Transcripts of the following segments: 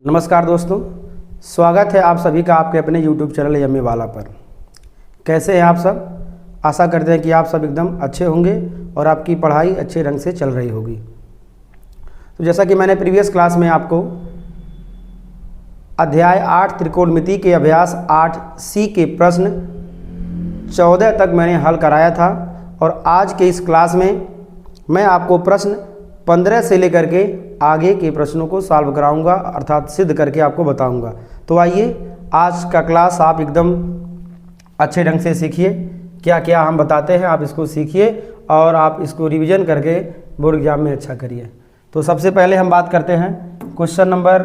नमस्कार दोस्तों, स्वागत है आप सभी का आपके अपने YouTube चैनल यम्मी वाला पर। कैसे हैं आप सब? आशा करते हैं कि आप सब एकदम अच्छे होंगे और आपकी पढ़ाई अच्छे ढंग से चल रही होगी। तो जैसा कि मैंने प्रीवियस क्लास में आपको अध्याय 8 त्रिकोणमिति के अभ्यास 8C के प्रश्न 14 तक मैंने हल कराया था और आज के इस क्लास में मैं आपको प्रश्न 15 से लेकर के आगे के प्रश्नों को सॉल्व कराऊंगा, अर्थात सिद्ध करके आपको बताऊंगा। तो आइए आज का क्लास आप एकदम अच्छे ढंग से सीखिए। क्या क्या हम बताते हैं आप इसको सीखिए और आप इसको रिवीजन करके बोर्ड एग्जाम में अच्छा करिए। तो सबसे पहले हम बात करते हैं क्वेश्चन नंबर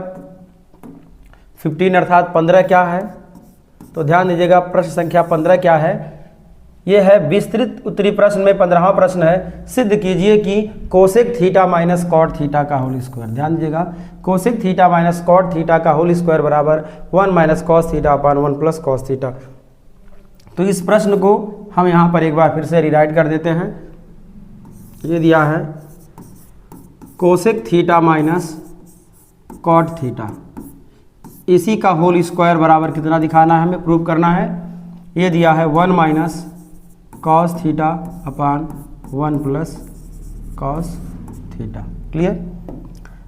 15 अर्थात 15 क्या है। तो ध्यान दीजिएगा, प्रश्न संख्या 15 क्या है। यह है विस्तृत उत्तरी प्रश्न में 15वां प्रश्न है। सिद्ध कीजिए कि cosec theta minus cot theta का होल स्क्वायर। ध्यान दीजिएगा, cosec theta minus cot theta का होल स्क्वायर बराबर 1 minus cos theta upon 1 plus cos theta. तो इस प्रश्न को हम यहाँ पर एक बार फिर से रिराइट कर देते हैं। ये दिया है cosec theta minus cot theta, इसी का होल स्क्वायर बराबर कितना दिखाना है, हमें प्रूव करना है। ये दिया है 1 minus cos theta upon 1 plus cos theta. Clear?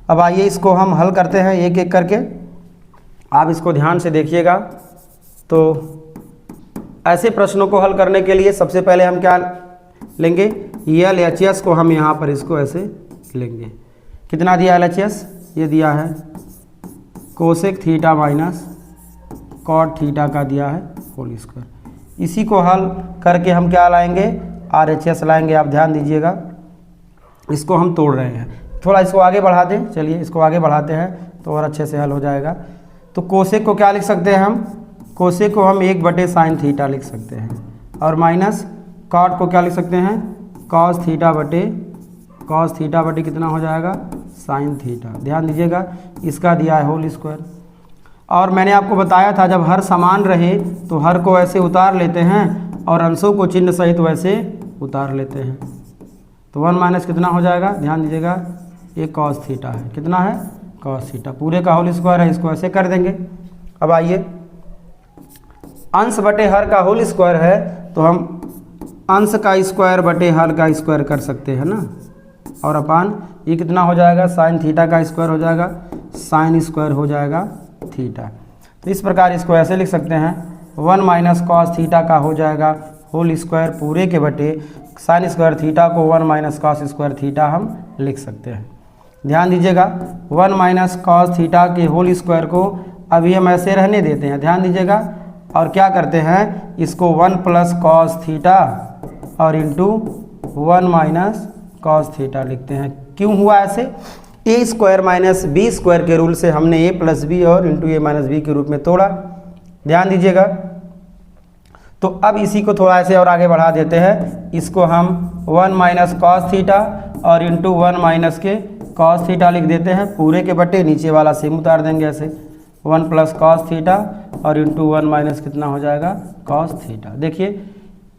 अब आइए इसको हम हल करते हैं एक एक करके। आप इसको ध्यान से देखिएगा। तो ऐसे प्रश्नों को हल करने के लिए सबसे पहले हम क्या लेंगे, LHS को हम यहाँ पर इसको ऐसे लेंगे। कितना दिया LHS? ये दिया है cosec theta minus cot theta का दिया है होल स्क्वायर। इसी को हल करके हम क्या लाएंगे, RHS लाएंगे। आप ध्यान दीजिएगा, इसको हम तोड़ रहे हैं। थोड़ा इसको आगे बढ़ा दें, चलिए इसको आगे बढ़ाते हैं तो और अच्छे से हल हो जाएगा। तो कोसेक को क्या लिख सकते हैं हम, कोसेक को हम 1/sin थीटा लिख सकते हैं और माइनस कॉट को क्या लिख सकते हैं, कॉस थीटा बटे कितना हो जाएगा, साइन थीटा। ध्यान दीजिएगा, इसका दिया है होल स्क्वायर। और मैंने आपको बताया था जब हर समान रहे तो हर को ऐसे उतार लेते हैं और अंशों को चिन्ह सहित वैसे उतार लेते हैं। तो 1 माइनस कितना हो जाएगा, ध्यान दीजिएगा, ये कॉस थीटा है। कितना है, कॉस थीटा। पूरे का होल स्क्वायर है, इसको ऐसे कर देंगे। अब आइए, अंश बटे हर का होल स्क्वायर है तो हम अंश का स्क्वायर बटे हर का स्क्वायर कर सकते हैं ना। और अपान ये कितना हो जाएगा, साइन थीटा का स्क्वायर हो जाएगा, साइन स्क्वायर हो जाएगा थीटा। तो इस प्रकार इसको ऐसे लिख सकते हैं, 1 माइनस कॉस थीटा का हो जाएगा होल स्क्वायर पूरे के बटे साइन स्क्वायर थीटा को 1 माइनस कॉस स्क्वायर थीटा हम लिख सकते हैं। ध्यान दीजिएगा, 1 माइनस कॉस थीटा के होल स्क्वायर को अभी हम ऐसे रहने देते हैं। ध्यान दीजिएगा, और क्या करते हैं, इसको 1 प्लस कॉस थीटा और इंटू 1 माइनस कॉस थीटा लिखते हैं। क्यों हुआ ऐसे, ए स्क्वायर माइनस बी स्क्वायर के रूल से हमने ए प्लस बी और इंटू ए माइनस बी के रूप में तोड़ा। ध्यान दीजिएगा, तो अब इसी को थोड़ा ऐसे और आगे बढ़ा देते हैं। इसको हम 1 माइनस कॉस थीटा और इंटू 1 माइनस के कॉस थीटा लिख देते हैं पूरे के बटे, नीचे वाला सेम उतार देंगे ऐसे, 1 प्लस कॉस थीटा और इंटू 1 माइनस कितना हो जाएगा, कॉस थीटा। देखिए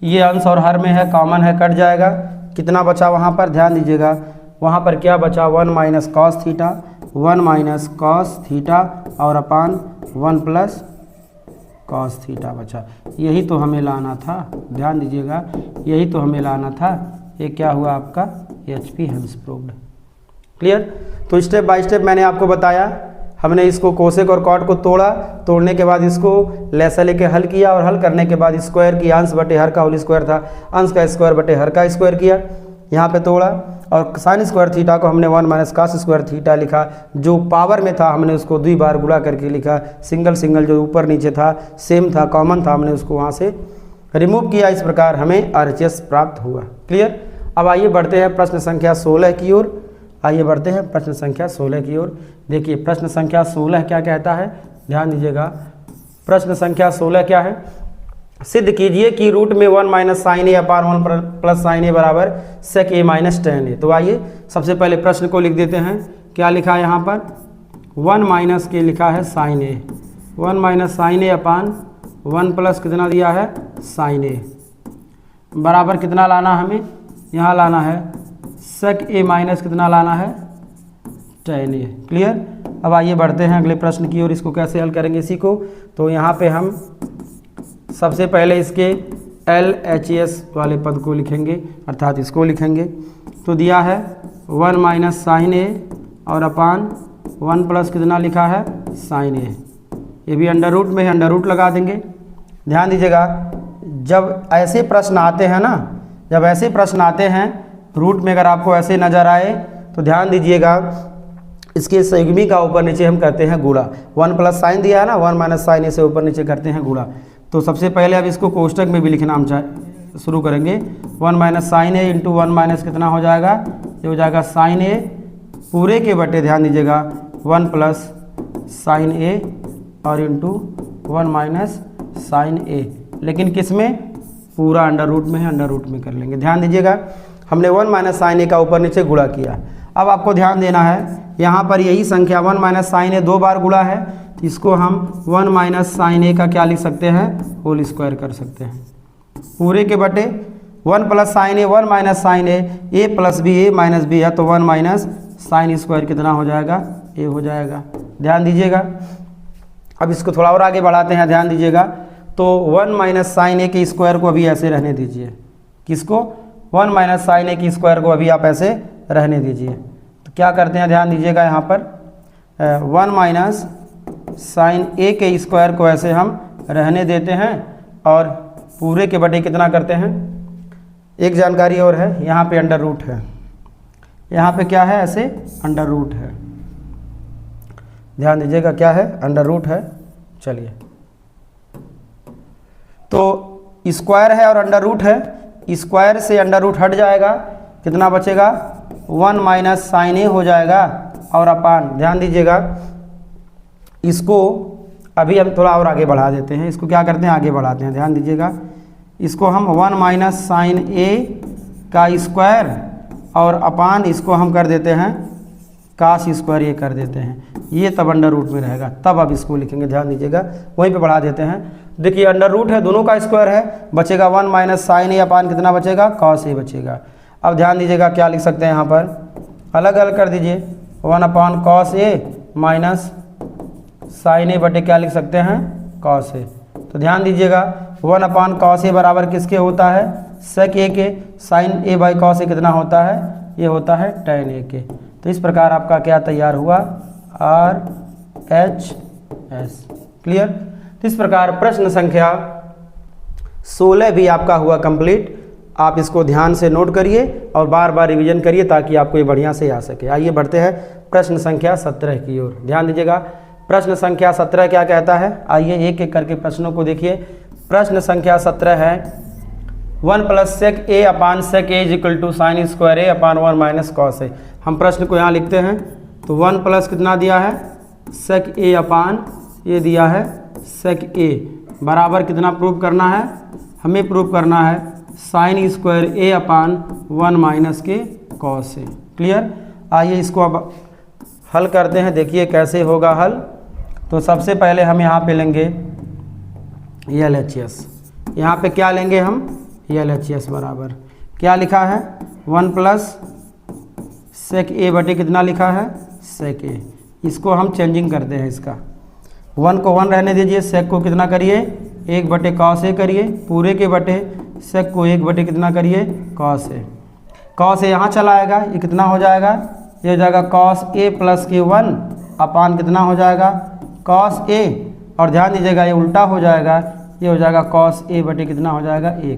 ये अंश और हर में है, कॉमन है, कट जाएगा। कितना बचा वहाँ पर, ध्यान दीजिएगा, वहाँ पर क्या बचा, 1 minus cos theta, 1 minus cos theta और अपान 1 प्लस कॉस थीटा बचा। यही तो हमें लाना था। ध्यान दीजिएगा, यही तो हमें लाना था। ये क्या हुआ आपका, HP हेंस प्रूव्ड। क्लियर? तो स्टेप बाय स्टेप मैंने आपको बताया। हमने इसको कोसेक और कॉट को तोड़ा, तोड़ने के बाद इसको लैसा लेके हल किया और हल करने के बाद स्क्वायर की, अंश बटे हर का होल स्क्वायर था, अंश का स्क्वायर बटे हर का स्क्वायर किया, यहाँ पे तोड़ा। और साइन स्क्वायर थीटा को हमने 1 माइनस कॉस स्क्वायर थीटा लिखा। जो पावर में था हमने उसको 2 बार गुणा करके लिखा। सिंगल जो ऊपर नीचे था सेम था, कॉमन था, हमने उसको वहाँ से रिमूव किया। इस प्रकार हमें RHS प्राप्त हुआ। क्लियर? अब आइए बढ़ते हैं प्रश्न संख्या 16 की ओर। आइए बढ़ते हैं प्रश्न संख्या 16 की ओर। देखिए प्रश्न संख्या 16 क्या कहता है, ध्यान दीजिएगा, प्रश्न संख्या 16 क्या है, सिद्ध कीजिए कि रूट में 1 माइनस साइन ए अपान 1 प्लस साइन ए बराबर सेक ए माइनस टेन ए। तो आइए सबसे पहले प्रश्न को लिख देते हैं। क्या लिखा है यहाँ पर, 1 माइनस के लिखा है साइन ए, 1 माइनस साइन ए अपान 1 प्लस कितना दिया है, साइन ए बराबर कितना लाना हमें, यहाँ लाना है सेक ए माइनस कितना लाना है, टेन ए। क्लियर? अब आइए बढ़ते हैं अगले प्रश्न की ओर। इसको कैसे हल करेंगे इसी को, तो यहाँ पे हम सबसे पहले इसके LHS वाले पद को लिखेंगे, अर्थात इसको लिखेंगे। तो दिया है 1 माइनस साइन ए और अपान 1 प्लस कितना लिखा है साइन ए। ये भी अंडर रूट में है, अंडर रूट लगा देंगे। ध्यान दीजिएगा, जब ऐसे प्रश्न आते हैं ना, जब ऐसे प्रश्न आते हैं रूट में अगर आपको ऐसे नज़र आए तो ध्यान दीजिएगा, इसके संयुग्मी का ऊपर नीचे हम करते हैं गुणा। 1 प्लस साइन दिया है ना, 1 माइनस साइन ए से ऊपर नीचे करते हैं गुणा। तो सबसे पहले अब इसको कोष्टक में भी लिखना हम शुरू करेंगे। 1 माइनस साइन ए इंटू 1 माइनस कितना हो जाएगा, ये हो जाएगा साइन ए पूरे के बटे, ध्यान दीजिएगा 1 प्लस साइन ए और इंटू 1 माइनस साइन ए, लेकिन किस में, पूरा अंडर रूट में है, अंडर रूट में कर लेंगे। ध्यान दीजिएगा, हमने 1 माइनस साइन ए का ऊपर नीचे गुणा किया। अब आपको ध्यान देना है, यहाँ पर यही संख्या 1 माइनस साइन ए 2 बार गुणा है, तो इसको हम 1 माइनस साइन ए का क्या लिख सकते हैं, होल स्क्वायर कर सकते हैं पूरे के बटे 1 प्लस साइन ए 1 माइनस साइन ए प्लस बी ए माइनस बी है, तो 1 माइनस साइन स्क्वायर कितना हो जाएगा, ए हो जाएगा। ध्यान दीजिएगा, अब इसको थोड़ा और आगे बढ़ाते हैं। ध्यान दीजिएगा, तो 1 माइनस साइन ए के स्क्वायर को अभी ऐसे रहने दीजिए। किसको, 1 माइनस साइन ए की स्क्वायर को अभी आप ऐसे रहने दीजिए। तो क्या करते हैं, ध्यान दीजिएगा, यहाँ पर 1 माइनस साइन ए के स्क्वायर को ऐसे हम रहने देते हैं और पूरे के बटे कितना करते हैं। एक जानकारी और है, यहाँ पे अंडर रूट है, यहाँ पे क्या है, ऐसे अंडर रूट है। ध्यान दीजिएगा, क्या है, अंडर रूट है। चलिए, तो स्क्वायर है और अंडर रूट है, स्क्वायर से अंडर रूट हट जाएगा, कितना बचेगा, 1 माइनस साइन ए हो जाएगा और अपान, ध्यान दीजिएगा, इसको अभी हम थोड़ा और आगे बढ़ा देते हैं। इसको क्या करते हैं, आगे बढ़ाते हैं। ध्यान दीजिएगा, इसको हम 1 माइनस साइन ए का स्क्वायर और अपान इसको हम कर देते हैं कास स्क्वायर, ये कर देते हैं, ये तब अंडर रूट में रहेगा, तब अब इसको लिखेंगे। ध्यान दीजिएगा, वहीं पे बढ़ा देते हैं। देखिए, अंडर रूट है, दोनों का स्क्वायर है, बचेगा 1 माइनस साइन ए अपान कितना बचेगा, कॉस ए बचेगा। अब ध्यान दीजिएगा, क्या लिख सकते हैं यहाँ पर, अलग अलग कर दीजिए, 1 अपान कॉस ए माइनस साइन ए बटे क्या लिख सकते हैं, कॉस ए। तो ध्यान दीजिएगा, 1 अपान कॉस ए बराबर किसके होता है, सेक ए के, sign A by cos A कितना होता है, ये होता है tan ए के। तो इस प्रकार आपका क्या तैयार हुआ, RHS। क्लियर। तो इस प्रकार प्रश्न संख्या 16 भी आपका हुआ कंप्लीट। आप इसको ध्यान से नोट करिए और बार बार रिवीजन करिए ताकि आपको ये बढ़िया से आ सके। आइए बढ़ते हैं प्रश्न संख्या 17 की ओर। ध्यान दीजिएगा, प्रश्न संख्या 17 क्या कहता है, आइए एक एक करके प्रश्नों को देखिए। प्रश्न संख्या 17 है 1 plus sec A upon sec A is equal to sine square A upon 1 minus cos A. हम प्रश्न को यहाँ लिखते हैं, तो 1 प्लस कितना दिया है, सेक ए अपान ये दिया है सेक ए बराबर कितना प्रूव करना है, हमें प्रूव करना है sign square A upon 1 minus के कॉस ए। क्लियर। आइए इसको अब हल करते हैं, देखिए कैसे होगा हल। तो सबसे पहले हम यहाँ पे लेंगे LHS, यहाँ पे क्या लेंगे हम, LHS बराबर क्या लिखा है, 1 प्लस सेक ए बटे कितना लिखा है, सेक ए। इसको हम चेंजिंग करते हैं, इसका 1 को 1 रहने दीजिए, सेक को कितना करिए 1 बटे कॉस ए करिए, पूरे के बटे सेक को 1 बटे कितना करिए कॉस ए। कॉस ए यहाँ चला आएगा, ये कितना हो जाएगा, ये हो जाएगा कॉस ए प्लस के 1 अपान कितना हो जाएगा कॉस ए, और ध्यान दीजिएगा ये उल्टा हो जाएगा, ये हो जाएगा कॉस ए बटे कितना हो जाएगा 1।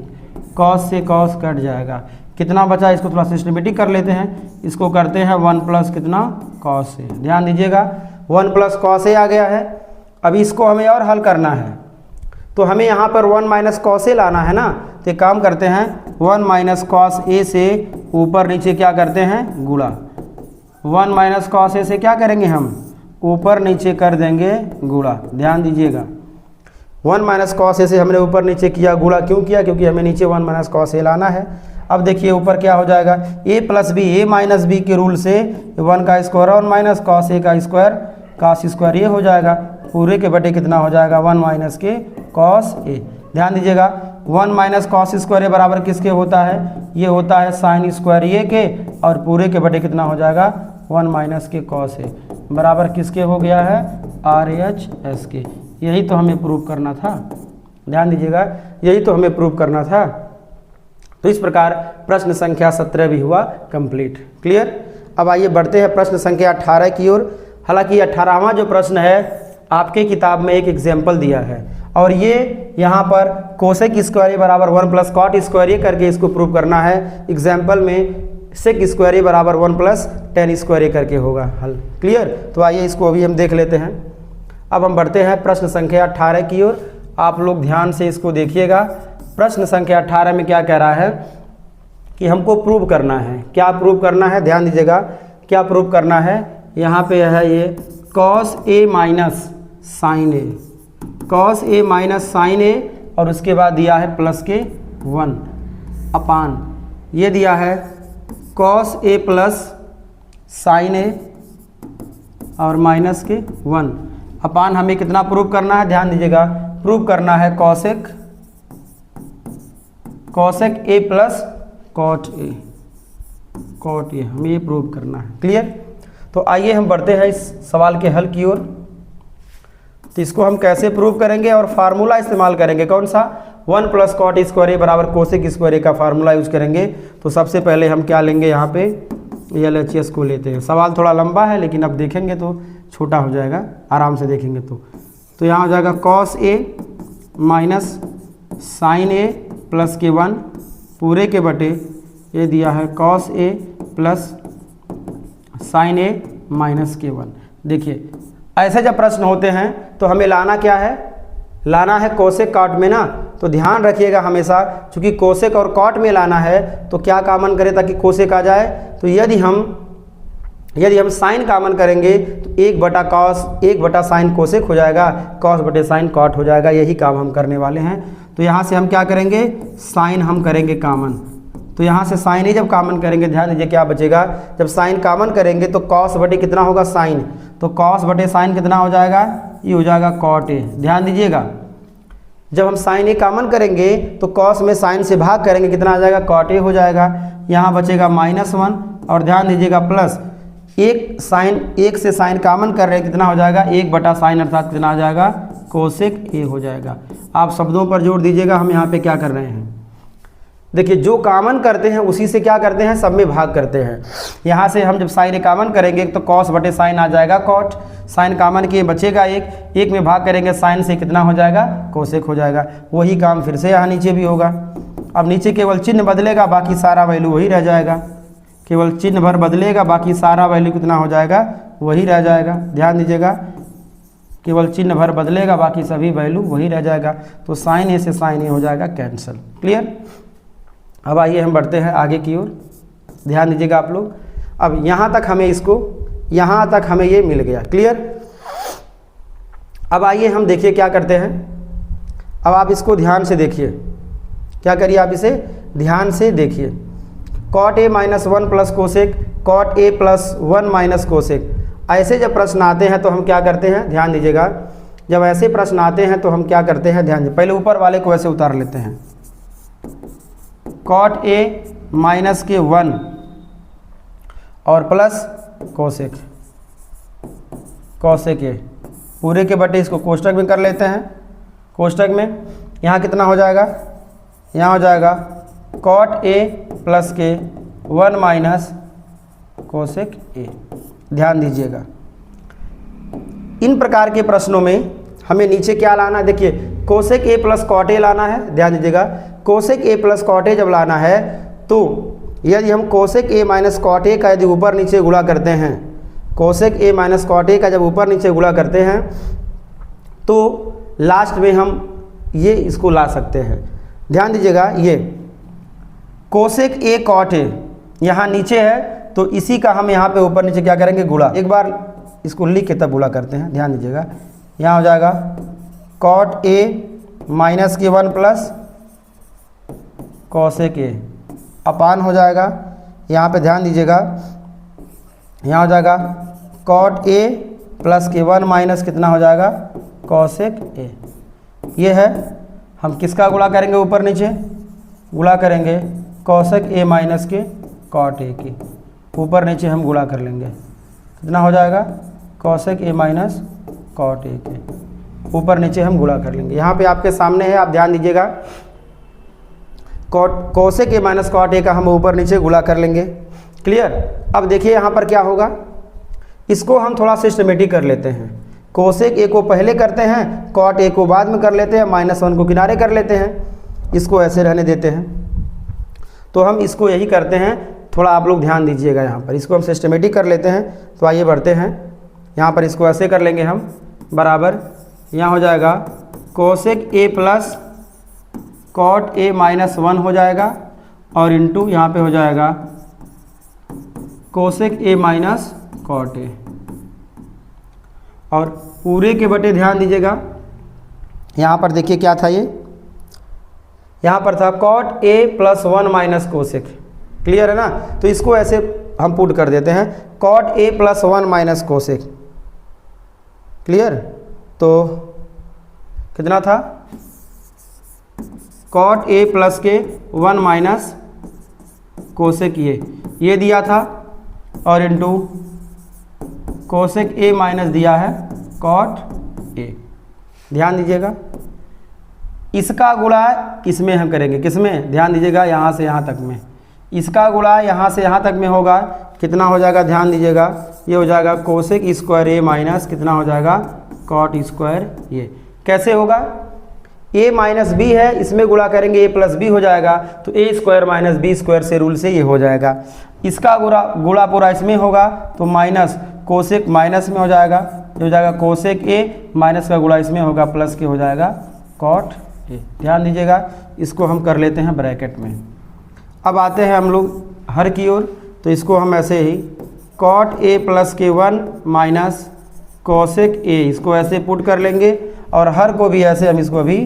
कॉस से कॉस कट जाएगा, कितना बचा, इसको थोड़ा सिस्टमेटिक कर लेते हैं, इसको करते हैं 1 प्लस कितना कॉस ए। ध्यान दीजिएगा 1 प्लस कॉस ए आ गया है। अभी इसको हमें और हल करना है, तो हमें यहाँ पर 1 माइनस कॉस ए लाना है ना, तो एक काम करते हैं 1 माइनस कॉस ए से ऊपर नीचे क्या करते हैं गुणा। 1 माइनस कॉस ए से क्या करेंगे हम, ऊपर नीचे कर देंगे गुणा। ध्यान दीजिएगा 1 माइनस कॉस ए से हमने ऊपर नीचे किया गुणा, क्यों किया, क्योंकि हमें नीचे 1 माइनस कॉस ए लाना है। अब देखिए ऊपर क्या हो जाएगा, ए प्लस बी, ए माइनस बी के रूल से 1 का स्क्वायर 1 माइनस कॉस ए का स्क्वायर कास स्क्वायर ये हो जाएगा, पूरे के बटे कितना हो जाएगा 1 माइनस के कॉस ए। ध्यान दीजिएगा 1 माइनस कॉस स्क्वायर ए बराबर किसके होता है, ये होता है साइन स्क्वायर ए के, और पूरे के बटे कितना हो जाएगा 1 माइनस के कॉस ए। बराबर किसके हो गया है, RHS के। यही तो हमें प्रूव करना था, ध्यान दीजिएगा, यही तो हमें प्रूव करना था। तो इस प्रकार प्रश्न संख्या 17 भी हुआ कंप्लीट। क्लियर। अब आइए बढ़ते हैं प्रश्न संख्या 18 की ओर। हालांकि 18वां जो प्रश्न है आपके किताब में एक एग्जाम्पल दिया है और ये यहाँ पर कोसेक स्क्वायर बराबर 1 प्लस कॉट स्क्वायर करके इसको प्रूव करना है। एग्जाम्पल में सेक स्क्वायर बराबर 1 प्लस टेन स्क्वायर करके होगा हल। क्लियर। तो आइए इसको अभी हम देख लेते हैं। अब हम बढ़ते हैं प्रश्न संख्या 18 की ओर। आप लोग ध्यान से इसको देखिएगा। प्रश्न संख्या 18 में क्या कह रहा है कि हमको प्रूव करना है। क्या प्रूव करना है, ध्यान दीजिएगा, क्या प्रूव करना है। यहाँ पे है ये cos A minus sine A, cos A minus sine ए और उसके बाद दिया है प्लस के 1 अपान ये दिया है कॉस ए प्लस साइन ए और माइनस के 1 अपान हमें कितना प्रूव करना है, ध्यान दीजिएगा, प्रूव करना है cosec A plus cot A, cot A हमें ये प्रूव करना है। क्लियर। तो आइए हम बढ़ते हैं इस सवाल के हल की ओर। तो इसको हम कैसे प्रूव करेंगे और फार्मूला इस्तेमाल करेंगे, कौन सा, 1 प्लस कॉट स्क्वायर बराबर कोसेक स्क्वायर का फार्मूला यूज करेंगे। तो सबसे पहले हम क्या लेंगे, यहाँ पे LHS को लेते हैं। सवाल थोड़ा लंबा है लेकिन अब देखेंगे तो छोटा हो जाएगा, आराम से देखेंगे तो यहाँ हो जाएगा cos A minus sine A plus के 1 पूरे के बटे ये दिया है cos A plus sign A minus के 1। देखिए ऐसे जब प्रश्न होते हैं तो हमें लाना क्या है, लाना है कोसेक कॉट में ना। तो ध्यान रखिएगा हमेशा, चूंकि कोसेक और कॉट में लाना है तो क्या कॉमन करें ताकि कोसेक आ जाए। तो यदि हम साइन कॉमन करेंगे तो 1 बटा कॉस 1 बटा साइन कोसेक हो जाएगा, कॉस बटे साइन कॉट हो जाएगा। यही काम हम करने वाले हैं। तो यहाँ से हम क्या करेंगे, साइन हम करेंगे कॉमन। तो यहाँ से साइन ही जब कॉमन करेंगे, ध्यान दीजिए क्या बचेगा, जब साइन कॉमन करेंगे तो कॉस बटे कितना होगा, साइन। तो कॉस बटे साइन कितना हो जाएगा, ये हो जाएगा कॉट ए। ध्यान दीजिएगा जब हम साइन ए कॉमन करेंगे तो कॉस में साइन से भाग करेंगे, कितना आ जाएगा, कॉट ए हो जाएगा। यहाँ बचेगा -1 और ध्यान दीजिएगा प्लस 1 से साइन कॉमन कर रहे हैं, कितना हो जाएगा, 1 बटा साइन अर्थात कितना आ जाएगा, कोसेक ए हो जाएगा। आप शब्दों पर जोड़ दीजिएगा, हम यहाँ पे क्या कर रहे हैं, देखिए जो कॉमन करते हैं उसी से क्या करते हैं, सब में भाग करते हैं। यहाँ से हम जब साइन ए कॉमन करेंगे तो कॉस बटे साइन आ जाएगा कॉट, साइन कॉमन किए बचेगा 1 में भाग करेंगे साइन से कितना हो जाएगा, कोसेक हो जाएगा। वही काम फिर से यहाँ नीचे भी होगा। अब नीचे केवल चिन्ह बदलेगा, बाकी सारा वैल्यू वही रह जाएगा। केवल चिन्ह भर बदलेगा, बाकी सारा वैल्यू कितना हो जाएगा, वही रह जाएगा। ध्यान दीजिएगा, केवल चिन्ह भर बदलेगा, बाकी सभी वैल्यू वही रह जाएगा। तो साइन ए से साइन ए हो जाएगा कैंसिल। क्लियर। अब आइए हम बढ़ते हैं आगे की ओर। ध्यान दीजिएगा आप लोग, अब यहाँ तक हमें यहाँ तक हमें ये मिल गया। क्लियर। अब आइए हम देखिए क्या करते हैं। अब आप इसको ध्यान से देखिए, क्या करिए आप इसे ध्यान से देखिए। Cot A minus 1 plus cosec, cot A plus 1 minus cosec, ऐसे जब प्रश्न आते हैं तो हम क्या करते हैं, ध्यान दीजिएगा, जब ऐसे प्रश्न आते हैं तो हम क्या करते हैं, ध्यान दीजिए, पहले ऊपर वाले को ऐसे उतार लेते हैं। कॉट ए माइनस के 1 और प्लस कोसेक ए पूरे के बटे, इसको कोष्टक में कर लेते हैं। कोष्टक में यहाँ कितना हो जाएगा, यहाँ हो जाएगा कॉट ए प्लस के 1 माइनस कोसेक ए। ध्यान दीजिएगा इन प्रकार के प्रश्नों में हमें नीचे क्या लाना है, देखिए cosec A plus cot A लाना है। ध्यान दीजिएगा cosec A plus cot A जब लाना है तो यदि हम cosec A minus cot A का यदि ऊपर नीचे गुणा करते हैं, cosec A minus cot A का जब ऊपर नीचे गुणा करते हैं तो लास्ट में हम ये इसको ला सकते हैं। ध्यान दीजिएगा ये कोसेक ए कॉट ए यहाँ नीचे है तो इसी का हम यहाँ पे ऊपर नीचे क्या करेंगे, गुणा। एक बार इसको लिख के तब गुणा करते हैं। ध्यान दीजिएगा यहाँ हो जाएगा कॉट ए माइनस के 1 प्लस कोसेक ए अपान हो जाएगा। यहाँ पे ध्यान दीजिएगा यहाँ हो जाएगा कॉट ए प्लस के 1 माइनस कितना हो जाएगा, कोसेक ए। ये है, हम किसका गुणा करेंगे, ऊपर नीचे गुणा करेंगे कोसेक ए माइनस के कॉट ए की, ऊपर नीचे हम गुणा कर लेंगे, कितना हो जाएगा, cosec A minus cot A के ऊपर नीचे हम गुणा कर लेंगे। यहाँ पे आपके सामने है, आप ध्यान दीजिएगा, cosec A minus cot A का हम ऊपर नीचे गुणा कर लेंगे। क्लियर। अब देखिए यहाँ पर क्या होगा, इसको हम थोड़ा सिस्टमेटिक कर लेते हैं। कोसेक ए को पहले करते हैं, कॉट ए को बाद में कर लेते हैं, -1 को किनारे कर लेते हैं, इसको ऐसे रहने देते हैं। तो हम इसको यही करते हैं, थोड़ा आप लोग ध्यान दीजिएगा। यहाँ पर इसको हम सिस्टमेटिक कर लेते हैं। तो आइए बढ़ते हैं, यहाँ पर इसको ऐसे कर लेंगे हम, बराबर यहाँ हो जाएगा cosec A plus cot A -1 हो जाएगा, और इंटू यहाँ पे हो जाएगा cosec A minus cot A, और पूरे के बटे ध्यान दीजिएगा। यहाँ पर देखिए क्या था, ये यहाँ पर था cot A +1 minus cosec. Clear है ना। तो इसको ऐसे हम पुट कर देते हैं, cot A +1 minus cosec. Clear. तो कितना था, कॉट ए प्लस के 1 माइनस कोसेक ये दिया था, और इंटू कोसेक ए माइनस दिया है कॉट ए। ध्यान दीजिएगा, इसका गुणा इसमें हम करेंगे, किसमें, ध्यान दीजिएगा, यहाँ से यहाँ तक में। इसका गुणा यहाँ से यहाँ तक में होगा, कितना हो जाएगा, ध्यान दीजिएगा, ये हो जाएगा कोसेक स्क्वायर ए माइनस कितना हो जाएगा, कॉट स्क्वायर ये। कैसे होगा, a माइनस बी है, इसमें गुणा करेंगे a प्लस बी हो जाएगा, तो a square minus B square से रूल से ये हो जाएगा। इसका गुणा पूरा इसमें होगा, तो माइनस कोसेक माइनस में हो जाएगा, ये हो जाएगा कोसेक ए, माइनस का गुणा इसमें होगा, प्लस के हो जाएगा कॉट ए। ध्यान दीजिएगा, इसको हम कर लेते हैं ब्रैकेट में। अब आते हैं हम लोग हर की ओर, तो इसको हम ऐसे ही कॉट ए प्लस के 1 माइनस कोसेक ए, इसको ऐसे पुट कर लेंगे, और हर को भी ऐसे हम इसको भी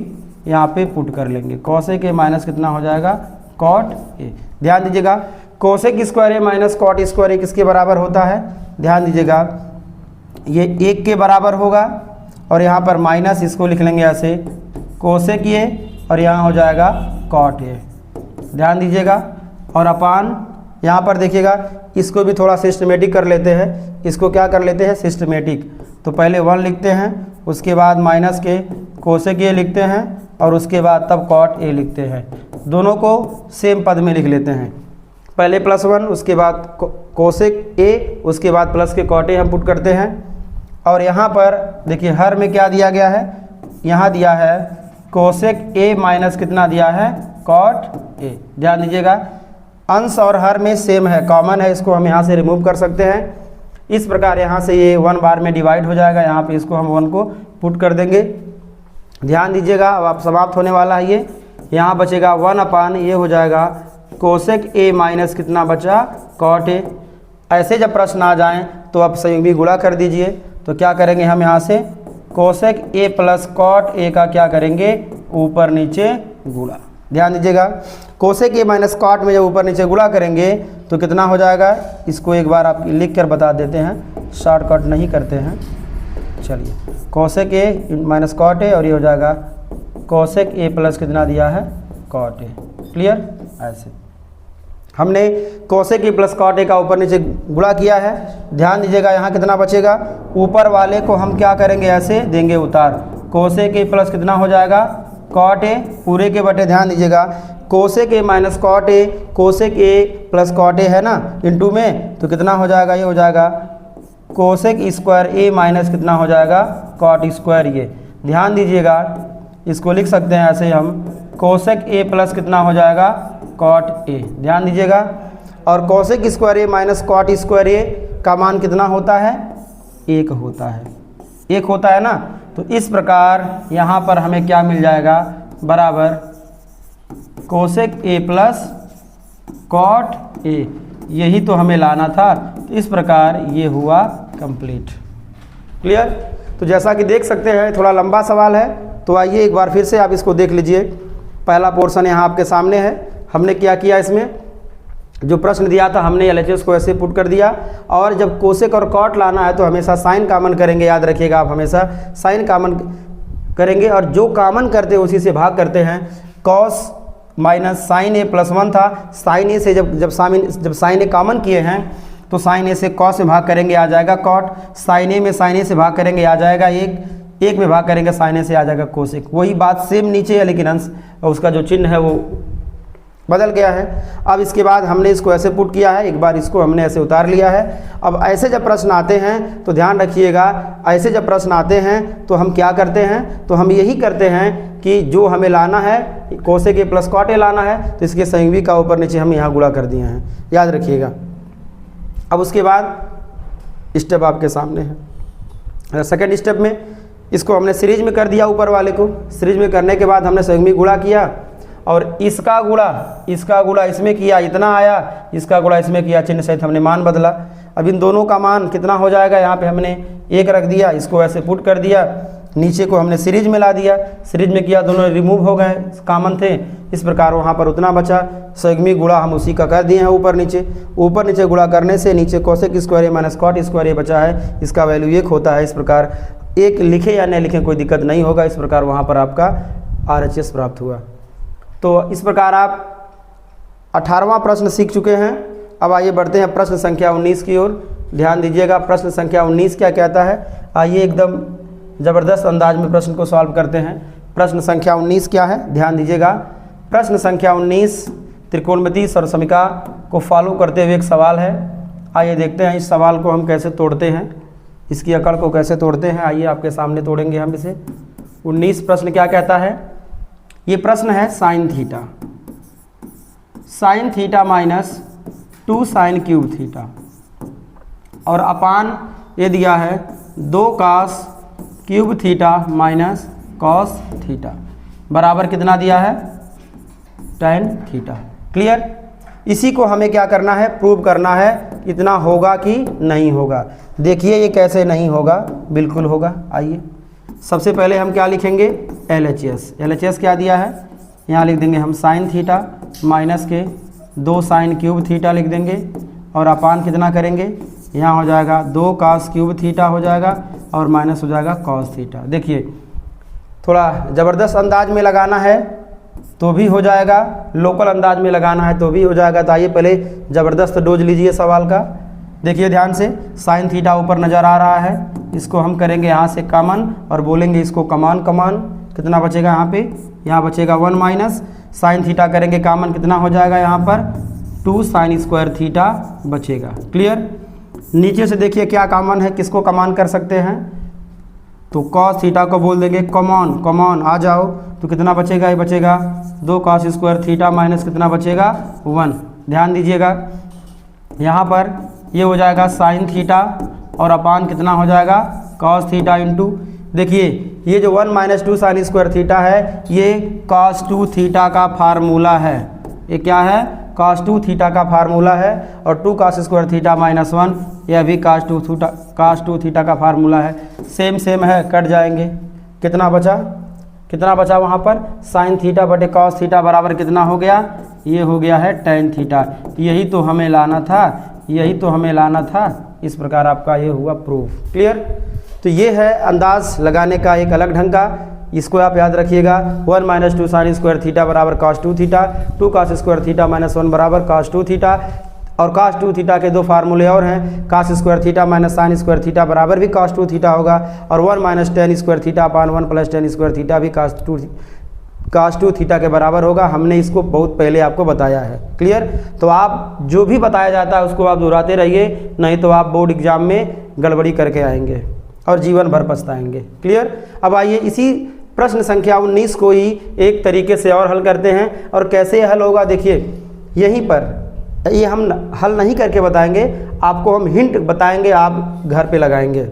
यहाँ पे पुट कर लेंगे। कोसेक ए माइनस कितना हो जाएगा, कॉट ए। ध्यान दीजिएगा, cosec square A minus cot square A किसके बराबर होता है, ध्यान दीजिएगा, ये 1 के बराबर होगा, और यहाँ पर माइनस इसको लिख लेंगे ऐसे कोसेक ए, और यहाँ हो जाएगा कॉट ए। ध्यान दीजिएगा, और अपान यहाँ पर देखिएगा, इसको भी थोड़ा सिस्टमेटिक कर लेते हैं। इसको क्या कर लेते हैं, सिस्टमेटिक। तो पहले 1 लिखते हैं, उसके बाद माइनस के कोसेक ए लिखते हैं, और उसके बाद तब कॉट ए लिखते हैं। दोनों को सेम पद में लिख लेते हैं, पहले +1, उसके बाद कोसेक ए, उसके बाद प्लस के कॉट ए हम पुट करते हैं। और यहाँ पर देखिए हर में क्या दिया गया है, यहाँ दिया है कोसेक ए माइनस कितना दिया है, कॉट ए। ध्यान दीजिएगा, अंश और हर में सेम है, कॉमन है, इसको हम यहाँ से रिमूव कर सकते हैं। इस प्रकार यहाँ से ये 1 बार में डिवाइड हो जाएगा, यहाँ पे इसको हम 1 को पुट कर देंगे। ध्यान दीजिएगा, अब आप समाप्त होने वाला है ये, यहाँ बचेगा 1 अपान ये हो जाएगा कोसेक ए माइनस कितना बचा, कॉट ए। ऐसे जब प्रश्न आ जाएं तो आप संयुग्मी गुणा कर दीजिए। तो क्या करेंगे हम यहाँ से, cosec A plus cot A का क्या करेंगे, ऊपर नीचे गुणा। ध्यान दीजिएगा, कोसेक ए माइनस कॉट में जब ऊपर नीचे गुणा करेंगे तो कितना हो जाएगा, इसको एक बार आप लिख कर बता देते हैं, शॉर्टकट नहीं करते हैं। चलिए, cosec A minus cot A, और ये हो जाएगा कोसेक ए प्लस कितना दिया है, कॉट ए। क्लियर। ऐसे हमने cosec A plus cot A का ऊपर नीचे गुणा किया है। ध्यान दीजिएगा, यहाँ कितना बचेगा, ऊपर वाले को हम क्या करेंगे, ऐसे देंगे उतार, कोसेक ए प्लस कितना हो जाएगा, कॉट ए, पूरे के बटे। ध्यान दीजिएगा, cosec A minus cot A, cosec A plus cot A है ना इंटू में, तो कितना हो जाएगा, ये हो जाएगा कोसेक स्क्वायर ए माइनस कितना हो जाएगा, कॉट स्क्वायर ये। ध्यान दीजिएगा, इसको लिख सकते हैं ऐसे हम, कोसेक ए प्लस कितना हो जाएगा, कॉट ए। ध्यान दीजिएगा, और cosec square A minus cot square ए का मान कितना होता है, 1 होता है, 1 होता है ना। तो इस प्रकार यहाँ पर हमें क्या मिल जाएगा, बराबर cosec A plus cot A, यही तो हमें लाना था। तो इस प्रकार ये हुआ कंप्लीट। क्लियर। तो जैसा कि देख सकते हैं थोड़ा लंबा सवाल है, तो आइए एक बार फिर से आप इसको देख लीजिए। पहला पोर्शन यहाँ आपके सामने है। हमने क्या किया, इसमें जो प्रश्न दिया था हमने एलएचएस को ऐसे पुट कर दिया, और जब कोसेक और कॉट लाना है तो हमेशा साइन कॉमन करेंगे। याद रखिएगा, आप हमेशा साइन कॉमन करेंगे, और जो कॉमन करते हैं उसी से भाग करते हैं। कॉस माइनस साइन ए +1 था, साइन ए से जब साइन ए कॉमन किए हैं तो साइन ए से कॉस में भाग करेंगे आ जाएगा कॉट, साइन ए में साइन ए से भाग करेंगे आ जाएगा एक में भाग करेंगे साइन ए से आ जाएगा कोसेक। वही बात सेम नीचे है, लेकिन अंश उसका जो चिन्ह है वो बदल गया है। अब इसके बाद हमने इसको ऐसे पुट किया है, एक बार इसको हमने ऐसे उतार लिया है। अब ऐसे जब प्रश्न आते हैं तो ध्यान रखिएगा, ऐसे जब प्रश्न आते हैं तो हम क्या करते हैं, तो हम यही करते हैं कि जो हमें लाना है cosec A plus cot A लाना है, तो इसके संयुगी का ऊपर नीचे हम यहाँ गुणा कर दिए हैं, याद रखिएगा। अब उसके बाद स्टेप आपके सामने है। सेकेंड स्टेप में इसको हमने सीरीज में कर दिया, ऊपर वाले को सीरीज में करने के बाद हमने संयुगी गुणा किया और इसका गुणा इसमें किया, इतना आया, इसका गुणा इसमें किया, चिन्ह सहित हमने मान बदला। अब इन दोनों का मान कितना हो जाएगा, यहाँ पे हमने 1 रख दिया, इसको ऐसे पुट कर दिया, नीचे को हमने सीरीज में ला दिया, सीरीज में किया, दोनों रिमूव हो गए, कॉमन थे, इस प्रकार वहाँ पर उतना बचा। संयुगी गुणा हम उसी का कर दिए हैं, ऊपर नीचे गुणा करने से नीचे cosec square A minus cot square ए बचा है, इसका वैल्यू 1 होता है। इस प्रकार 1 लिखे या न लिखें कोई दिक्कत नहीं होगा, इस प्रकार वहाँ पर आपका RHS प्राप्त हुआ। तो इस प्रकार आप 18वां प्रश्न सीख चुके हैं। अब आइए बढ़ते हैं प्रश्न संख्या 19 की ओर। ध्यान दीजिएगा, प्रश्न संख्या 19 क्या कहता है। आइए एकदम ज़बरदस्त अंदाज में प्रश्न को सॉल्व करते हैं। प्रश्न संख्या 19 क्या है, ध्यान दीजिएगा। प्रश्न संख्या 19 त्रिकोणमितीय सर्वसमीका को फॉलो करते हुए एक सवाल है। आइए देखते हैं इस सवाल को हम कैसे तोड़ते हैं, इसकी अकड़ को कैसे तोड़ते हैं। आइए आपके सामने तोड़ेंगे हम इसे। 19 प्रश्न क्या कहता है, ये प्रश्न है sine theta minus 2 sine cube theta और अपान ये दिया है 2 cos cube theta minus cos theta बराबर कितना दिया है, tan थीटा। क्लियर। इसी को हमें क्या करना है, प्रूव करना है इतना होगा कि नहीं होगा। देखिए ये कैसे नहीं होगा, बिल्कुल होगा। आइए सबसे पहले हम क्या लिखेंगे, LHS क्या दिया है, यहाँ लिख देंगे हम साइन थीटा माइनस के 2 साइन क्यूब थीटा लिख देंगे और अपान कितना करेंगे, यहाँ हो जाएगा 2 कॉस क्यूब थीटा हो जाएगा और माइनस हो जाएगा कॉस थीटा। देखिए थोड़ा ज़बरदस्त अंदाज में लगाना है तो भी हो जाएगा, लोकल अंदाज में लगाना है तो भी हो जाएगा। तो आइए पहले ज़बरदस्त डोज लीजिए सवाल का। देखिए ध्यान से, साइन थीटा ऊपर नज़र आ रहा है, इसको हम करेंगे यहाँ से कॉमन और बोलेंगे इसको कॉमन कितना बचेगा यहाँ पे, यहाँ बचेगा 1 माइनस साइन थीटा करेंगे कॉमन, कितना हो जाएगा यहाँ पर 2 साइन स्क्वायर थीटा बचेगा। क्लियर। नीचे से देखिए क्या कॉमन है, किसको कॉमन कर सकते हैं, तो कॉस थीटा को बोल देंगे कॉमन आ जाओ, तो कितना बचेगा, ये बचेगा 2 कॉस स्क्वायर थीटा माइनस कितना बचेगा 1। ध्यान दीजिएगा यहाँ पर ये हो जाएगा साइन थीटा और अपान कितना हो जाएगा कॉस थीटा इंटू, देखिए ये जो 1 माइनस 2 साइन स्क्वायर थीटा है ये कॉस 2 थीटा का फार्मूला है। ये क्या है, कॉस 2 थीटा का फार्मूला है और 2 कॉस स्क्वायर थीटा माइनस 1 यह भी कॉस 2 थीटा का फार्मूला है। सेम है, कट जाएंगे। कितना बचा वहाँ पर, साइन थीटा बटे कॉस थीटा बराबर कितना हो गया, ये हो गया है tan थीटा। यही तो हमें लाना था, इस प्रकार आपका ये हुआ प्रूफ। क्लियर। तो ये है अंदाज लगाने का एक अलग ढंग का, इसको आप याद रखिएगा। 1 माइनस 2 साइन स्क्वायर थीटा बराबर cos 2 theta, 2 cos square theta minus 1 बराबर कॉस 2 थीटा, और cos 2 थीटा के 2 फार्मूले और हैं, cos square theta minus sine square theta बराबर भी cos 2 थीटा होगा, और 1 minus tan square theta upon 1 plus tan square theta भी cos 2 थीटा के बराबर होगा। हमने इसको बहुत पहले आपको बताया है। क्लियर। तो आप जो भी बताया जाता है उसको आप दोहराते रहिए, नहीं तो आप बोर्ड एग्जाम में गड़बड़ी करके आएंगे और जीवन भर पछताएंगे। क्लियर। अब आइए इसी प्रश्न संख्या 19 को ही एक तरीके से और हल करते हैं, और कैसे हल होगा देखिए यहीं पर, ये हम हल नहीं करके बताएंगे, आपको हम हिंट बताएंगे, आप घर पे लगाएंगे।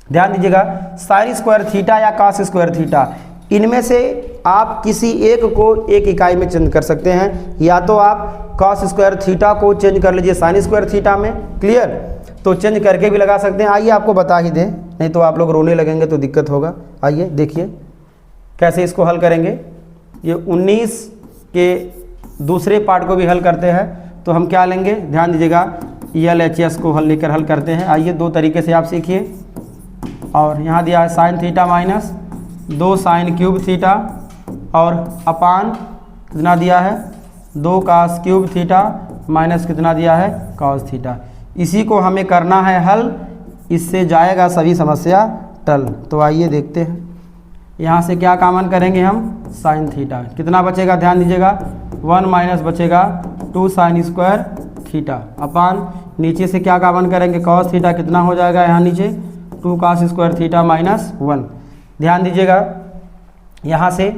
ध्यान दीजिएगा, साइन स्क्वायर थीटा या कॉस स्क्वायर थीटा, इनमें से आप किसी एक को एक इकाई में चेंज कर सकते हैं, या तो आप कॉस स्क्वायर थीटा को चेंज कर लीजिए साइन स्क्वायर थीटा में। क्लियर। तो चेंज करके भी लगा सकते हैं। आइए आपको बता ही दें, नहीं तो आप लोग रोने लगेंगे तो दिक्कत होगा। आइए देखिए कैसे इसको हल करेंगे। ये 19 के दूसरे पार्ट को भी हल करते हैं, तो हम क्या लेंगे, ध्यान दीजिएगा, LHS को लेकर हल करते हैं। आइए 2 तरीके से आप सीखिए। और यहाँ दिया है sine theta minus 2 sine cube theta और अपान कितना दिया है 2 कॉस क्यूब थीटा माइनस कितना दिया है कॉस थीटा। इसी को हमें करना है हल, इससे जाएगा सभी समस्या टल। तो आइए देखते हैं, यहाँ से क्या कॉमन करेंगे हम, साइन थीटा। कितना बचेगा ध्यान दीजिएगा, 1 माइनस बचेगा 2 साइन स्क्वायर थीटा अपान नीचे से क्या कॉमन करेंगे, कॉस थीटा। कितना हो जाएगा यहाँ नीचे 2 कॉस स्क्वायर थीटा माइनस 1। ध्यान दीजिएगा यहाँ से,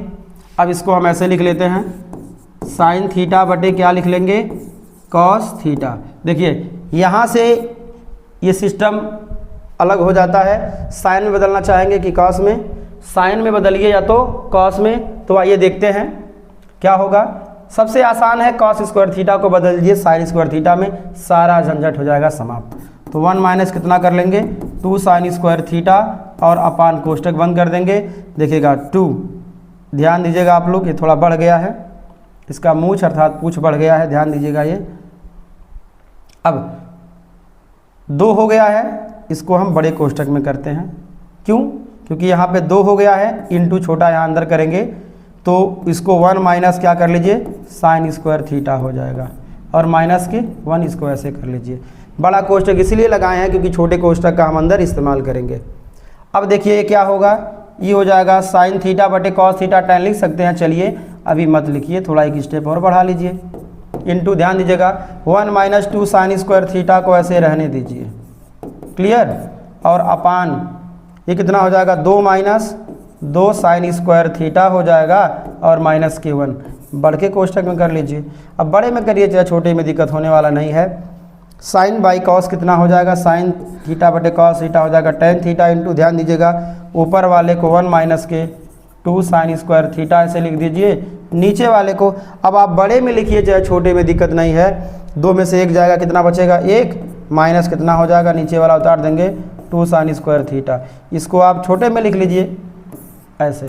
अब इसको हम ऐसे लिख लेते हैं, साइन थीटा बटे क्या लिख लेंगे, कॉस थीटा। देखिए यहाँ से ये सिस्टम अलग हो जाता है, साइन में बदलना चाहेंगे कि कॉस में, साइन में बदलिए या तो कॉस में। तो आइए देखते हैं क्या होगा। सबसे आसान है, कॉस स्क्वायर थीटा को बदल दीजिए साइन स्क्वायर थीटा में, सारा झंझट हो जाएगा समाप्त। तो 1 माइनस कितना कर लेंगे 2 साइन स्क्वायर थीटा और अपान कोष्टक बंद कर देंगे। देखिएगा 2, ध्यान दीजिएगा आप लोग, ये थोड़ा बढ़ गया है, इसका मूछ अर्थात पूछ बढ़ गया है, ध्यान दीजिएगा ये। अब 2 हो गया है, इसको हम बड़े कोष्टक में करते हैं। क्यों? क्योंकि यहाँ पे 2 हो गया है, इंटू छोटा यहाँ अंदर करेंगे तो इसको 1 माइनस क्या कर लीजिए साइन स्क्वायर थीटा हो जाएगा, और माइनस के 1 इसको ऐसे कर लीजिए। बड़ा कोष्टक इसलिए लगाए हैं क्योंकि छोटे कोष्टक का हम अंदर इस्तेमाल करेंगे। अब देखिए ये क्या होगा, ये हो जाएगा साइन थीटा बटे कॉस थीटा, tan लिख सकते हैं, चलिए अभी मत लिखिए, थोड़ा एक स्टेप और बढ़ा लीजिए, इंटू ध्यान दीजिएगा 1 माइनस 2 साइन स्क्वायर थीटा को ऐसे रहने दीजिए, क्लियर, और अपान ये कितना हो जाएगा 2 माइनस 2 साइन स्क्वायर थीटा हो जाएगा और माइनस के 1, बढ़ के कोष्टक में कर लीजिए। अब बड़े में करिए, चाहे छोटे में दिक्कत होने वाला नहीं है। साइन बाई कॉस कितना हो जाएगा, साइन थीटा बटे कॉस थीटा हो जाएगा tan थीटा, इंटू ध्यान दीजिएगा ऊपर वाले को 1 माइनस के 2 साइन स्क्वायर थीटा ऐसे लिख दीजिए, नीचे वाले को अब आप बड़े में लिखिए चाहे छोटे में दिक्कत नहीं है। 2 में से 1 जाएगा, कितना बचेगा 1 माइनस कितना हो जाएगा, नीचे वाला उतार देंगे 2 साइन स्क्वायर थीटा। इसको आप छोटे में लिख लीजिए ऐसे,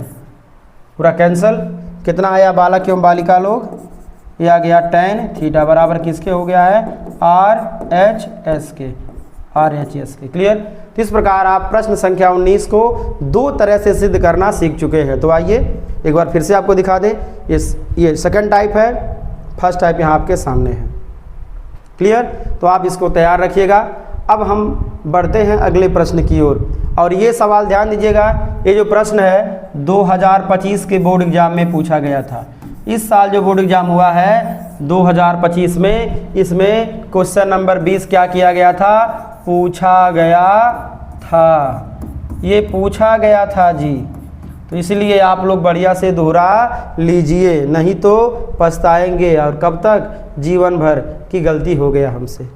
पूरा कैंसल। कितना आया बालक एवं बालिका लोग, ये आ गया tan थीटा बराबर किसके हो गया है, RHS के, RHS के, क्लियर। तो इस प्रकार आप प्रश्न संख्या 19 को 2 तरह से सिद्ध करना सीख चुके हैं। तो आइए एक बार फिर से आपको दिखा दें, ये सेकंड टाइप है, फर्स्ट टाइप यहाँ आपके सामने है, क्लियर। तो आप इसको तैयार रखिएगा। अब हम बढ़ते हैं अगले प्रश्न की ओर, और ये सवाल ध्यान दीजिएगा, ये जो प्रश्न है 2025 के बोर्ड एग्जाम में पूछा गया था। इस साल जो बोर्ड एग्जाम हुआ है 2025 में, इसमें क्वेश्चन नंबर 20 क्या किया गया था, पूछा गया था, ये पूछा गया था जी। तो इसलिए आप लोग बढ़िया से दोहरा लीजिए, नहीं तो पछताएंगे, और कब तक, जीवन भर की गलती हो गया हमसे,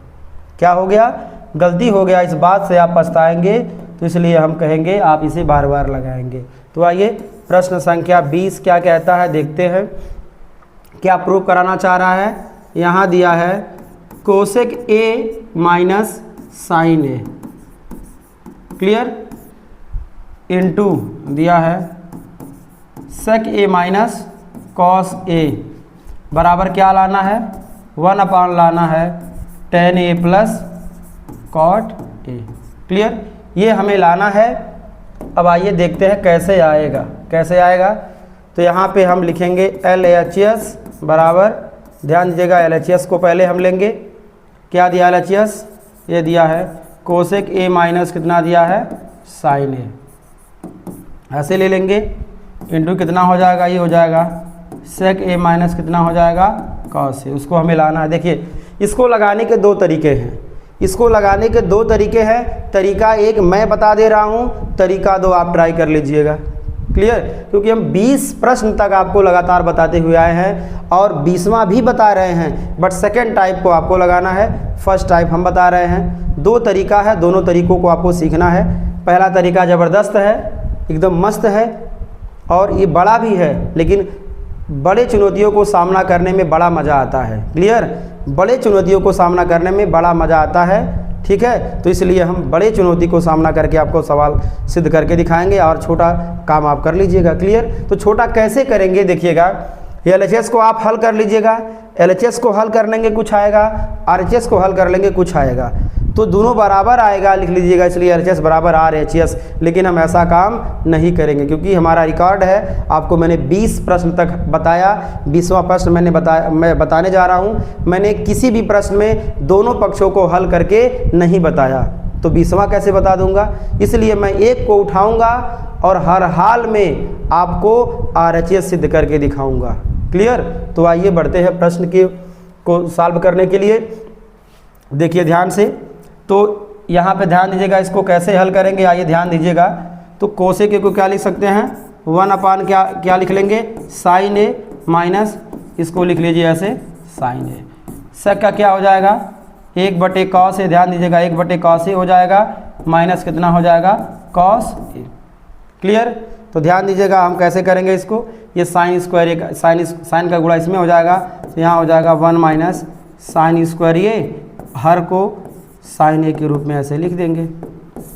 क्या हो गया, गलती हो गया, इस बात से आप पछताएंगे। तो इसलिए हम कहेंगे आप इसे बार बार लगाएंगे। तो आइए प्रश्न संख्या 20 क्या कहता है देखते हैं, क्या प्रूव कराना चाह रहा है। यहाँ दिया है cosec A minus sine A, clear, into दिया है सेक ए माइनस कॉस ए बराबर क्या लाना है, 1 अपान लाना है tan A plus cot A, clear, ये हमें लाना है। अब आइए देखते हैं कैसे आएगा, कैसे आएगा। तो यहाँ पे हम लिखेंगे LHS बराबर, ध्यान दीजिएगा LHS को पहले हम लेंगे, क्या दिया LHS, ये दिया है कोसेक ए माइनस कितना दिया है साइन ए, ऐसे ले लेंगे, इंटू कितना हो जाएगा, ये हो जाएगा सेक ए माइनस कितना हो जाएगा कॉस ए, उसको हमें लाना है। देखिए इसको लगाने के 2 तरीके हैं, इसको लगाने के 2 तरीके हैं। तरीका 1 मैं बता दे रहा हूँ, तरीका 2 आप ट्राई कर लीजिएगा, क्लियर, क्योंकि हम 20 प्रश्न तक आपको लगातार बताते हुए आए हैं और 20वां भी बता रहे हैं, बट सेकेंड टाइप को आपको लगाना है, फर्स्ट टाइप हम बता रहे हैं। 2 तरीका है, दोनों तरीकों को आपको सीखना है। पहला तरीका ज़बरदस्त है, एकदम मस्त है, और ये बड़ा भी है, लेकिन बड़े चुनौतियों को सामना करने में बड़ा मज़ा आता है, क्लियर, बड़े चुनौतियों को सामना करने में बड़ा मज़ा आता है, ठीक है। तो इसलिए हम बड़े चुनौती को सामना करके आपको सवाल सिद्ध करके दिखाएंगे, और छोटा काम आप कर लीजिएगा, क्लियर। तो छोटा कैसे करेंगे देखिएगा, LHS को आप हल कर लीजिएगा, LHS को हल कर लेंगे कुछ आएगा, RHS को हल कर लेंगे कुछ आएगा। तो दोनों बराबर आएगा, लिख लीजिएगा, इसलिए RHS बराबर RHS। लेकिन हम ऐसा काम नहीं करेंगे क्योंकि हमारा रिकॉर्ड है, आपको मैंने 20 प्रश्न तक बताया, 20वां प्रश्न मैं बताने जा रहा हूँ। मैंने किसी भी प्रश्न में दोनों पक्षों को हल करके नहीं बताया, तो 20वां कैसे बता दूंगा। इसलिए मैं एक को उठाऊंगा और हर हाल में आपको RHS सिद्ध करके दिखाऊंगा। क्लियर। तो आइए बढ़ते हैं प्रश्न को सॉल्व करने के लिए। देखिए ध्यान से, तो यहाँ पे ध्यान दीजिएगा, इसको कैसे हल करेंगे आइए ध्यान दीजिएगा। तो कोसेक को क्या लिख सकते हैं, 1 क्या लिख लेंगे, साइन ए माइनस, इसको लिख लीजिए ऐसे साइन ए। सेक का क्या हो जाएगा, 1/cos ए, ध्यान दीजिएगा 1/cos ए हो जाएगा, माइनस कितना हो जाएगा, cos ए। क्लियर। तो ध्यान दीजिएगा हम कैसे करेंगे इसको, ये साइन स्क्वायर ए, साइन का गुणा इसमें हो जाएगा, तो यहाँ हो जाएगा 1 माइनस साइन स्क्वायर ए, हर को साइन ए के रूप में ऐसे लिख देंगे,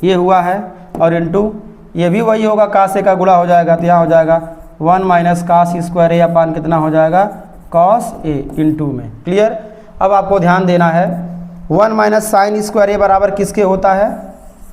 ये हुआ है। और इनटू ये भी वही होगा, कास ए का गुणा हो जाएगा, तो यहाँ हो जाएगा 1 माइनस कास स्क्वायर ए अपान कितना हो जाएगा, कॉस ए इनटू में। क्लियर। अब आपको ध्यान देना है, 1 माइनस साइन स्क्वायर ए बराबर किसके होता है,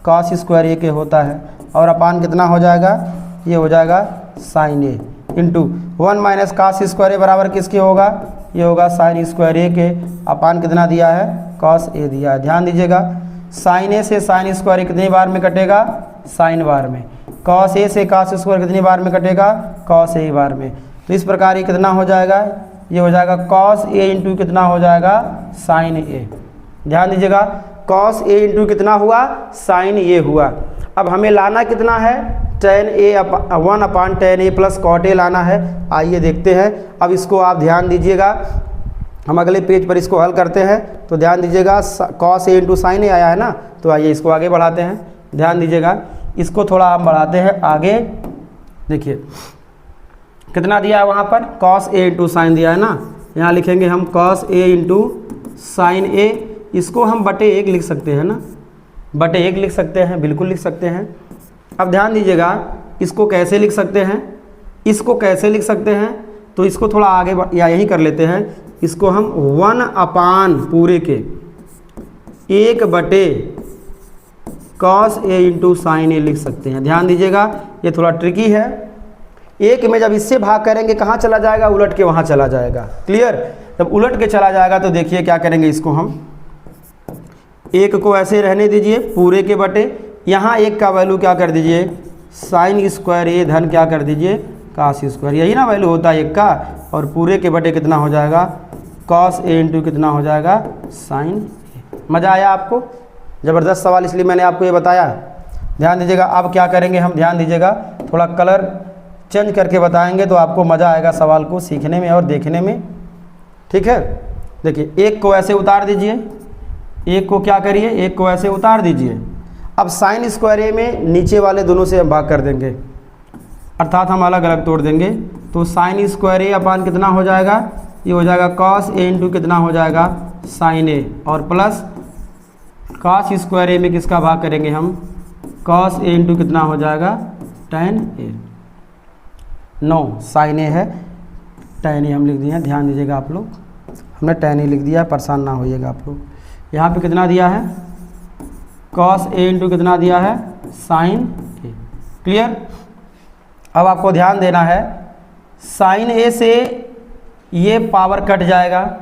कॉस स्क्वायर ए के होता है, और अपान कितना हो जाएगा, ये हो जाएगा साइन ए इंटू 1 माइनस कास स्क्वायर ए बराबर किसके होगा, ये होगा साइन स्क्वायर ए के, अपान कितना दिया है, कॉस ए दिया है। ध्यान दीजिएगा, साइन ए से साइन स्क्वायर कितनी बार में कटेगा, साइन बार में। कॉस ए से कॉस स्क्वायर कितनी बार में कटेगा, कॉस ए बार में। तो इस प्रकार ये कितना हो जाएगा, ये हो जाएगा कॉस ए इंटू कितना हो जाएगा, साइन ए। ध्यान दीजिएगा, कॉस ए इंटू कितना हुआ, साइन ए हुआ। अब हमें लाना कितना है, tan a 1/tan a plus cot a लाना है। आइए देखते हैं। अब इसको आप ध्यान दीजिएगा, हम अगले पेज पर इसको हल करते हैं। तो ध्यान दीजिएगा, cos a इंटू साइन ए आया है ना, तो आइए इसको आगे बढ़ाते हैं। ध्यान दीजिएगा, इसको थोड़ा हम बढ़ाते हैं आगे। देखिए कितना दिया है वहाँ पर, cos a इंटू साइन दिया है ना, यहाँ लिखेंगे हम cos a into sine a, इसको हम बटे 1 लिख सकते हैं ना, बटे 1 लिख सकते हैं, बिल्कुल लिख सकते हैं। अब ध्यान दीजिएगा, इसको कैसे लिख सकते हैं, इसको कैसे लिख सकते हैं, तो इसको थोड़ा आगे या यही कर लेते हैं, इसको हम 1 अपान पूरे के 1/cos a इंटू साइन ए लिख सकते हैं। ध्यान दीजिएगा, ये थोड़ा ट्रिकी है। 1 में जब इससे भाग करेंगे कहाँ चला जाएगा, उलट के वहाँ चला जाएगा। क्लियर। जब उलट के चला जाएगा तो देखिए क्या करेंगे, इसको हम 1 को ऐसे रहने दीजिए पूरे के बटे, यहाँ 1 का वैल्यू क्या कर दीजिए, साइन स्क्वायर ए धन क्या कर दीजिए, कास स्क्वायर, यही ना वैल्यू होता है 1 का, और पूरे के बटे कितना हो जाएगा, कॉस ए इंटू कितना हो जाएगा, साइन ए। मज़ा आया आपको, ज़बरदस्त सवाल, इसलिए मैंने आपको ये बताया। ध्यान दीजिएगा, अब क्या करेंगे हम, ध्यान दीजिएगा, थोड़ा कलर चेंज करके बताएंगे तो आपको मज़ा आएगा सवाल को सीखने में और देखने में। ठीक है। देखिए 1 को ऐसे उतार दीजिए, 1 को क्या करिए, 1 को ऐसे उतार दीजिए। अब साइन स्क्वायर ए में नीचे वाले दोनों से हम भाग कर देंगे, अर्थात हम अलग अलग तोड़ देंगे। तो साइन स्क्वायर ए अपान कितना हो जाएगा, ये हो जाएगा कॉस ए इंटू कितना हो जाएगा, साइन ए, और प्लस कॉस स्क्वायर ए में किसका भाग करेंगे हम, कॉस ए इंटू कितना हो जाएगा, tan ए। नो साइन ए है, tan ए हम लिख दिए हैं। ध्यान दीजिएगा आप लोग, हमने tan ए लिख दिया, परेशान ना होइएगा आप लोग। यहाँ पे कितना दिया है, cos a इंटू कितना दिया है, साइन ए। क्लियर। अब आपको ध्यान देना है, साइन ए से ये पावर कट जाएगा,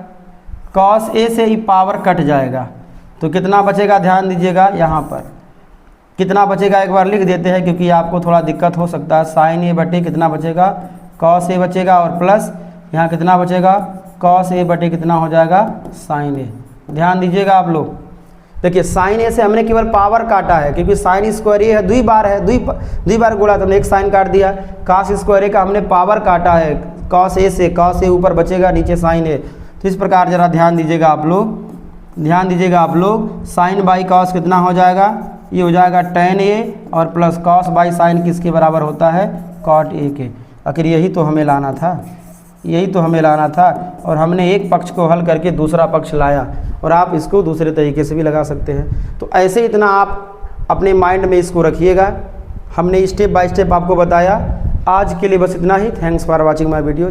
cos a से ये पावर कट जाएगा, तो कितना बचेगा, ध्यान दीजिएगा यहाँ पर कितना बचेगा, एक बार लिख देते हैं क्योंकि आपको थोड़ा दिक्कत हो सकता है। साइन ए बटे कितना बचेगा, cos a बचेगा, और प्लस यहाँ कितना बचेगा, cos a बटे कितना हो जाएगा, साइन ए। ध्यान दीजिएगा आप लोग, देखिए साइन ए से हमने केवल पावर काटा है, क्योंकि साइन स्क्वायर ए है, दुई बार है, दुई बार गुणा, तो हमने एक साइन काट दिया। कास स्क्वायर ए का हमने पावर काटा है, कॉस ए से, कॉस ए ऊपर बचेगा, नीचे साइन ए। तो इस प्रकार जरा ध्यान दीजिएगा आप लोग, ध्यान दीजिएगा आप लोग, साइन बाई कॉस कितना हो जाएगा, ये हो जाएगा tan ए, और प्लस कॉस बाई साइन किसके बराबर होता है, कॉट ए के। आखिर यही तो हमें लाना था, यही तो हमें लाना था, और हमने एक पक्ष को हल करके दूसरा पक्ष लाया, और आप इसको दूसरे तरीके से भी लगा सकते हैं। तो ऐसे इतना आप अपने माइंड में इसको रखिएगा, हमने स्टेप बाय स्टेप आपको बताया। आज के लिए बस इतना ही। Thanks for watching my video.